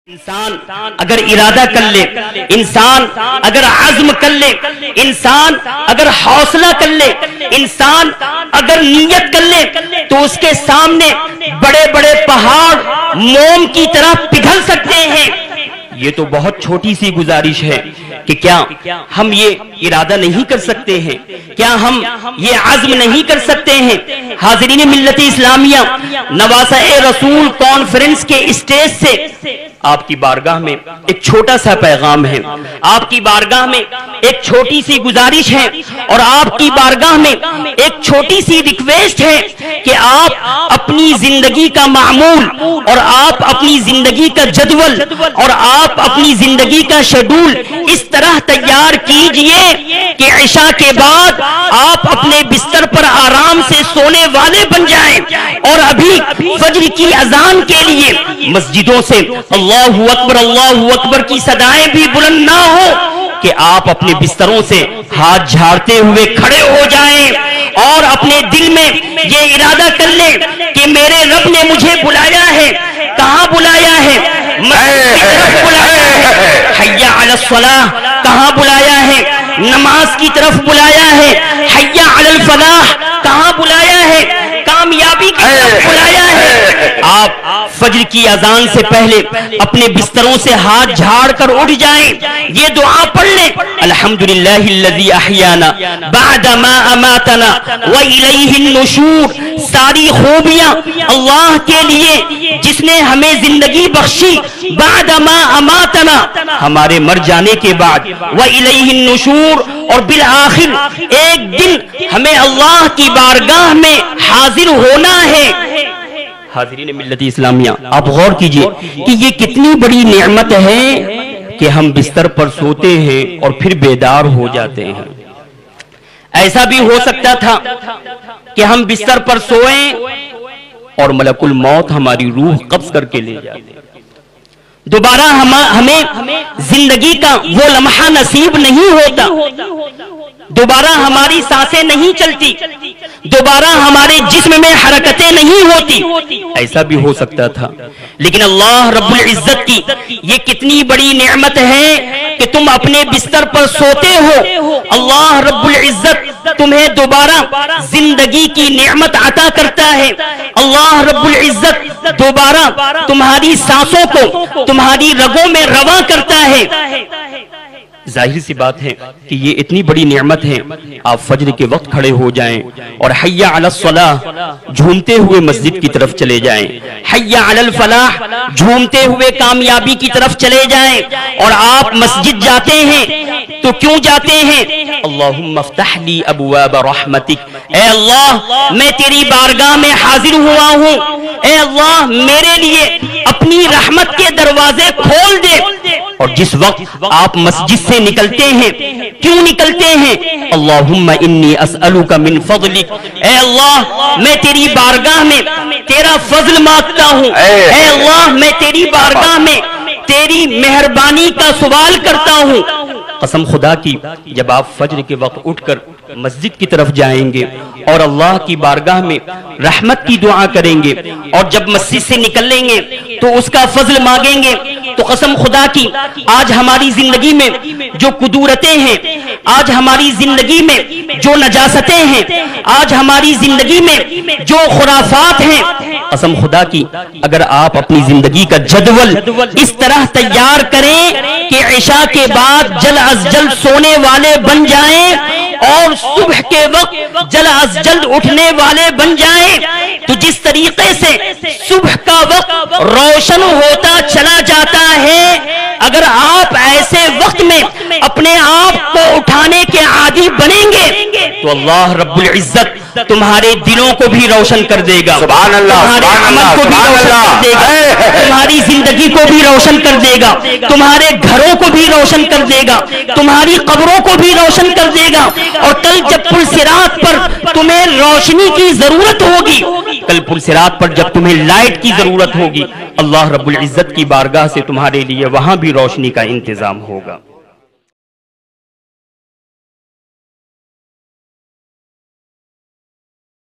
انسان اگر ارادہ کر لے، انسان اگر عزم کر لے، انسان اگر حوصلہ کر لے، انسان اگر نیت کر لے تو اس کے سامنے بڑے بڑے پہاڑ موم کی طرح پگھل سکتے ہیں۔ یہ تو بہت چھوٹی سی گزارش ہے کہ کیا ہم یہ ارادہ نہیں کر سکتے ہیں؟ کیا ہم یہ عزم نہیں کر سکتے ہیں؟ حاضرین ملت اسلامیہ، نواسہ رسول کانفرنس کے اسٹیج سے آپ کی بارگاہ میں ایک چھوٹا سا پیغام ہے، آپ کی بارگاہ میں ایک چھوٹی سی گزارش ہے، اور آپ کی بارگاہ میں ایک چھوٹی سی ریکویسٹ ہے کہ آپ اپنی زندگی کا معمول اور آپ اپنی زندگی کا جدول اور آپ اپنی زندگی کا شیڈول اس طرح تیار کیجئے کہ عشاء کے بعد آپ اپنے بستر پر آرام سے سونے والے بن جائیں، اور ابھی فجر کی اذان کے لیے مسجدوں سے اللہ اکبر کی صدائیں بھی بلند نہ ہو کہ آپ اپنے بستروں سے ہاتھ جھاڑتے ہوئے کھڑے ہو جائیں اور اپنے دل میں یہ ارادہ کر لیں کہ میرے رب نے مجھے بلایا ہے۔ کہاں بلایا ہے؟ مسجد کی طرف بلایا ہے۔ حی علی الصلاۃ کہاں بلایا ہے؟ نماز کی طرف بلایا ہے۔ حی علی الفلاح کہاں بلایا ہے؟ کامیابی کی طرف بلایا ہے۔ آپ فجر کی اذان سے پہلے اپنے بستروں سے ہاتھ جھاڑ کر اٹھ جائیں، یہ دعا پڑھ لیں، الحمدللہ الذی احیانا بعد ما اماتنا والیہ النشور۔ ساری خوبیاں اللہ کے لیے جس نے ہمیں زندگی بخشی، بعد ما اماتنا ہمارے مر جانے کے بعد، والیہ النشور اور بالآخر ایک دن ہمیں اللہ کی بارگاہ میں حاضر ہونا ہے۔ حاضرین ملت اسلامیہ، آپ غور کیجئے کہ یہ کتنی بڑی نعمت ہے کہ ہم بستر پر سوتے ہیں اور پھر بیدار ہو جاتے ہیں۔ ایسا بھی ہو سکتا تھا کہ ہم بستر پر سوئیں اور ملک الموت ہماری روح قبض کر کے لے جاتے، دوبارہ ہمیں زندگی کا وہ لمحہ نصیب نہیں ہوتا، دوبارہ ہماری سانسیں نہیں چلتی، دوبارہ ہمارے جسم میں حرکتیں نہیں ہوتی۔ ایسا بھی ہو سکتا تھا، لیکن اللہ رب العزت کی یہ کتنی بڑی نعمت ہے کہ تم اپنے بستر پر سوتے ہو، اللہ رب العزت تمہیں دوبارہ زندگی کی نعمت عطا کرتا ہے، اللہ رب العزت دوبارہ تمہاری سانسوں کو تمہاری رگوں میں رواں کرتا ہے۔ ظاہر سی بات ہے کہ یہ اتنی بڑی نعمت ہے، آپ فجر کے وقت کھڑے ہو جائیں اور حی علی الصلاۃ جھومتے ہوئے مسجد کی طرف چلے جائیں، حی علی الفلاح جھومتے ہوئے کامیابی کی طرف چلے جائیں، اور آپ مسجد جاتے ہیں تو کیوں جاتے ہیں؟ اللہم افتح لی ابواب رحمتک، اے اللہ میں تیری بارگاہ میں حاضر ہوا ہوں، اے اللہ میرے لیے اپنی رحمت کے دروازے کھول دے۔ اور جس وقت آپ مسجد سے نکلتے ہیں، کیوں نکلتے ہیں؟ اللہم انی اسألک من فضلک، اے اللہ میں تیری بارگاہ میں تیرا فضل مانگتا ہوں، اے اللہ میں تیری بارگاہ میں تیری مہربانی کا سوال کرتا ہوں۔ قسم خدا کی جب آپ فجر کے وقت اٹھ کر مسجد کی طرف جائیں گے اور اللہ کی بارگاہ میں رحمت کی دعا کریں گے، اور جب مسجد سے نکلیں گے تو اس کا فضل مانگیں گے، تو قسم خدا کی آج ہماری زندگی میں جو قدورتیں ہیں، آج ہماری زندگی میں جو نجاستیں ہیں، آج ہماری زندگی میں جو خرافات ہیں، قسم خدا کی اگر آپ اپنی زندگی کا جدول اس طرح تیار کریں کہ عشاء کے بعد جلد از جلد سونے والے بن جائیں اور صبح کے وقت جلد از جلد اٹھنے والے بن جائیں، تو جس طریقے سے صبح کا وقت روشن ہوتا چلا جاتا ہے، اگر آپ ایسے وقت میں اپنے آپ کو اٹھانے کے عادی بنیں گے تو اللہ رب العزت تمہارے دلوں کو بھی روشن کر دے گا، تمہارے عمل کو بھی روشن کر دے گا، تمہاری زندگی کو بھی روشن کر دے گا، تمہارے گھروں کو بھی روشن کر دے گا، تمہاری قبروں کو بھی روشن کر دے گا، اور کل جب پل صراط پر تمہیں روشنی کی ضرورت ہوگی، کل پل صراط پر جب تمہیں لائٹ کی ضرورت ہوگی، اللہ رب العزت کی بارگاہ سے تمہارے لیے وہاں بھی روشنی کا انتظام ہوگا۔